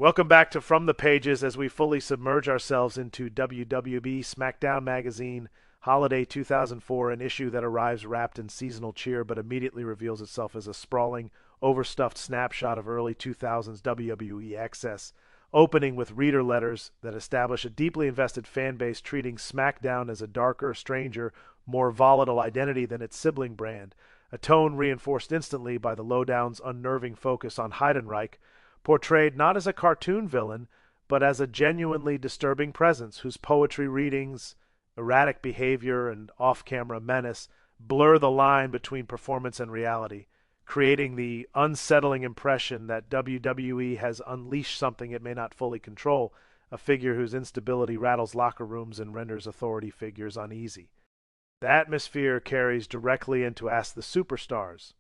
Welcome back to From the Pages as we fully submerge ourselves into WWE SmackDown Magazine Holiday 2004, an issue that arrives wrapped in seasonal cheer but immediately reveals itself as a sprawling, overstuffed snapshot of early 2000s WWE excess, opening with reader letters that establish a deeply invested fan base treating SmackDown as a darker, stranger, more volatile identity than its sibling brand, a tone reinforced instantly by the lowdown's unnerving focus on Heidenreich, portrayed not as a cartoon villain, but as a genuinely disturbing presence whose poetry readings, erratic behavior, and off camera menace blur the line between performance and reality, creating the unsettling impression that WWE has unleashed something it may not fully control, a figure whose instability rattles locker rooms and renders authority figures uneasy. The atmosphere carries directly into Ask the Superstars,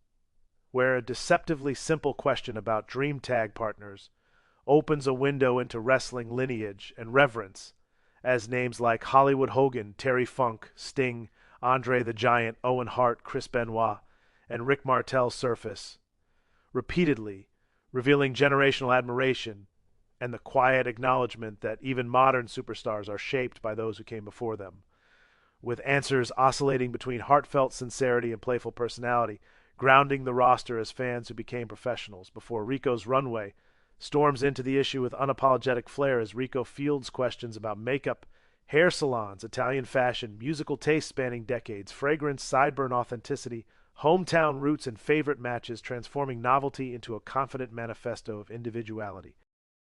where a deceptively simple question about dream tag partners opens a window into wrestling lineage and reverence, as names like Hollywood Hogan, Terry Funk, Sting, Andre the Giant, Owen Hart, Chris Benoit, and Rick Martel surface, repeatedly revealing generational admiration and the quiet acknowledgement that even modern superstars are shaped by those who came before them, with answers oscillating between heartfelt sincerity and playful personality, grounding the roster as fans who became professionals before Rico's Runway storms into the issue with unapologetic flair as Rico fields questions about makeup, hair salons, Italian fashion, musical taste spanning decades, fragrance, sideburn authenticity, hometown roots, and favorite matches, transforming novelty into a confident manifesto of individuality.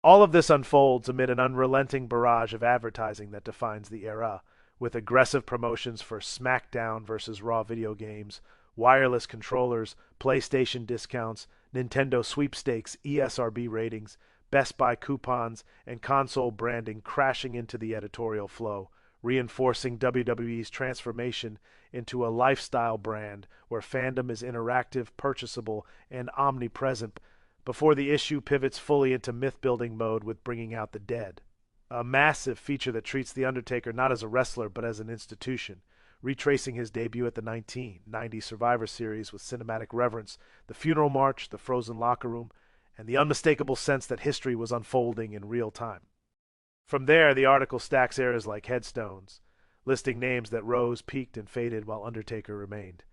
All of this unfolds amid an unrelenting barrage of advertising that defines the era, with aggressive promotions for SmackDown versus Raw video games, wireless controllers, PlayStation discounts, Nintendo sweepstakes, ESRB ratings, Best Buy coupons, and console branding crashing into the editorial flow, reinforcing WWE's transformation into a lifestyle brand where fandom is interactive, purchasable, and omnipresent before the issue pivots fully into myth-building mode with Bringing Out the Dead, a massive feature that treats The Undertaker not as a wrestler but as an institution, retracing his debut at the 1990 Survivor Series with cinematic reverence, the funeral march, the frozen locker room, and the unmistakable sense that history was unfolding in real time. From there, the article stacks eras like headstones, listing names that rose, peaked, and faded while Undertaker remained,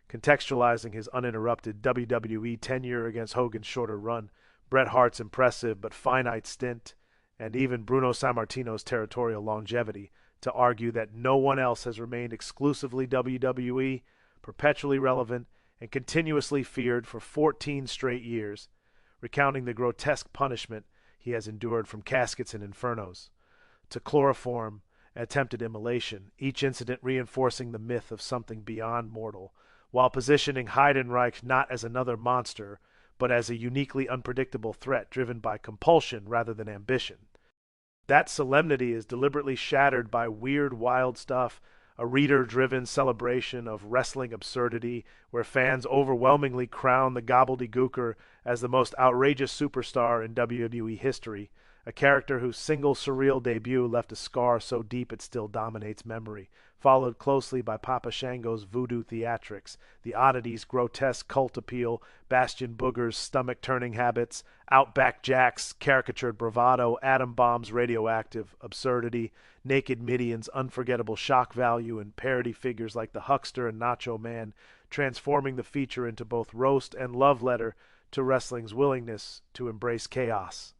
contextualizing his uninterrupted WWE tenure against Hogan's shorter run, Bret Hart's impressive but finite stint, and even Bruno Sammartino's territorial longevity, to argue that no one else has remained exclusively WWE, perpetually relevant, and continuously feared for 14 straight years, recounting the grotesque punishment he has endured from caskets and infernos to chloroform and attempted immolation, each incident reinforcing the myth of something beyond mortal, while positioning Heidenreich not as another monster, but as a uniquely unpredictable threat driven by compulsion rather than ambition. That solemnity is deliberately shattered by weird, wild stuff, a reader-driven celebration of wrestling absurdity, where fans overwhelmingly crown the gobbledygooker as the most outrageous superstar in WWE history, a character whose single surreal debut left a scar so deep it still dominates memory, followed closely by Papa Shango's voodoo theatrics, the oddity's grotesque cult appeal, Bastion Booger's stomach-turning habits, Outback Jack's caricatured bravado, Atom Bomb's radioactive absurdity, Naked Midian's unforgettable shock value, and parody figures like the Huckster and Nacho Man, transforming the feature into both roast and love letter to wrestling's willingness to embrace chaos.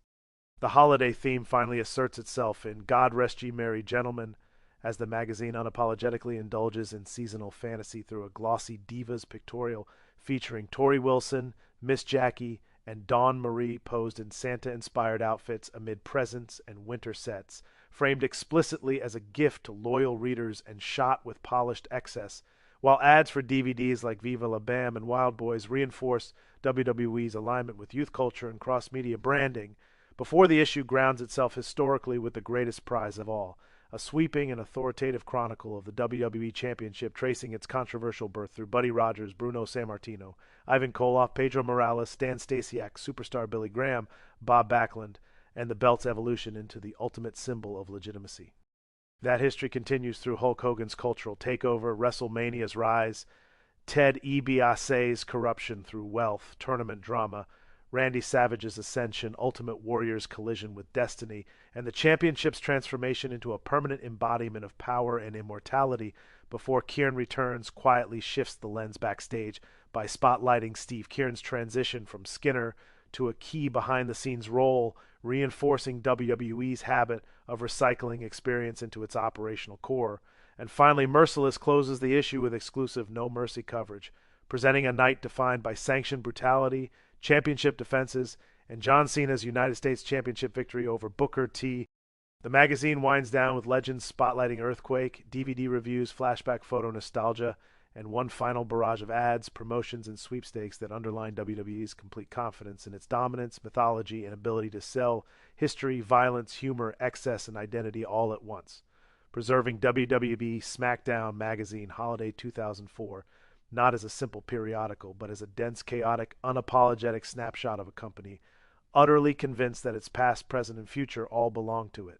The holiday theme finally asserts itself in God Rest Ye Merry Gentlemen, as the magazine unapologetically indulges in seasonal fantasy through a glossy Divas pictorial featuring Tori Wilson, Miss Jackie, and Dawn Marie posed in Santa-inspired outfits amid presents and winter sets, framed explicitly as a gift to loyal readers and shot with polished excess, while ads for DVDs like Viva La Bam and Wild Boys reinforce WWE's alignment with youth culture and cross-media branding, before the issue grounds itself historically with the greatest prize of all, a sweeping and authoritative chronicle of the WWE Championship tracing its controversial birth through Buddy Rogers, Bruno Sammartino, Ivan Koloff, Pedro Morales, Stan Stasiak, superstar Billy Graham, Bob Backlund, and the belt's evolution into the ultimate symbol of legitimacy. That history continues through Hulk Hogan's cultural takeover, WrestleMania's rise, Ted DiBiase's corruption through wealth, tournament drama, Randy Savage's ascension, Ultimate Warrior's collision with destiny, and the championship's transformation into a permanent embodiment of power and immortality before Kieran returns quietly shifts the lens backstage by spotlighting Steve Kieran's transition from Skinner to a key behind-the-scenes role, reinforcing WWE's habit of recycling experience into its operational core. And finally, Merciless closes the issue with exclusive No Mercy coverage, presenting a night defined by sanctioned brutality, championship defenses, and John Cena's United States Championship victory over Booker T. The magazine winds down with legends spotlighting Earthquake, DVD reviews, flashback photo nostalgia, and one final barrage of ads, promotions, and sweepstakes that underline WWE's complete confidence in its dominance, mythology, and ability to sell history, violence, humor, excess, and identity all at once. Preserving WWE SmackDown magazine Holiday 2004 not as a simple periodical, but as a dense, chaotic, unapologetic snapshot of a company, utterly convinced that its past, present, and future all belong to it.